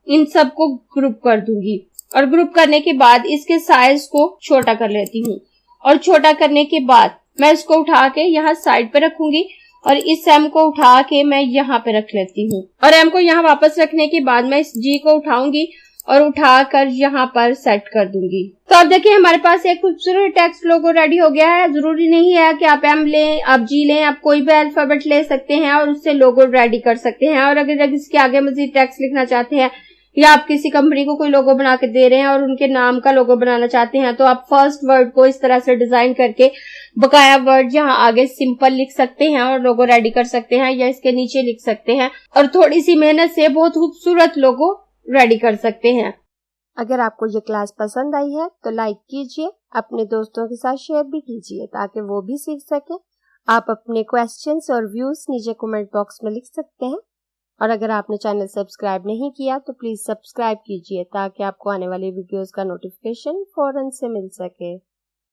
S1: इन सबको ग्रुप कर दूंगी और ग्रुप करने के बाद इसके साइज को छोटा कर लेती हूँ। और छोटा करने के बाद मैं इसको उठा के यहाँ साइड पे रखूंगी और इस एम को उठा के मैं यहाँ पे रख लेती हूँ। और एम को यहाँ वापस रखने के बाद मैं इस जी को उठाऊंगी और उठाकर यहाँ पर सेट कर दूंगी। तो अब देखिए हमारे पास एक खूबसूरत टेक्स्ट लोगो रेडी हो गया है। जरूरी नहीं है कि आप एम लें, आप जी लें, आप कोई भी अल्फाबेट ले सकते हैं और उससे लोगो रेडी कर सकते हैं। और अगर इसके आगे मजीद टेक्स्ट लिखना चाहते हैं या आप किसी कंपनी को कोई लोगो बना के दे रहे हैं और उनके नाम का लोगो बनाना चाहते हैं तो आप फर्स्ट वर्ड को इस तरह से डिजाइन करके बकाया वर्ड यहाँ आगे सिंपल लिख सकते हैं और लोगो रेडी कर सकते हैं या इसके नीचे लिख सकते हैं और थोड़ी सी मेहनत से बहुत खूबसूरत लोगो रेडी कर सकते हैं।
S2: अगर आपको ये क्लास पसंद आई है तो लाइक कीजिए, अपने दोस्तों के साथ शेयर भी कीजिए ताकि वो भी सीख सके। आप अपने क्वेश्चंस और व्यूज नीचे कमेंट बॉक्स में लिख सकते हैं और अगर आपने चैनल सब्सक्राइब नहीं किया तो प्लीज सब्सक्राइब कीजिए ताकि आपको आने वाली वीडियोस का नोटिफिकेशन फौरन से मिल सके।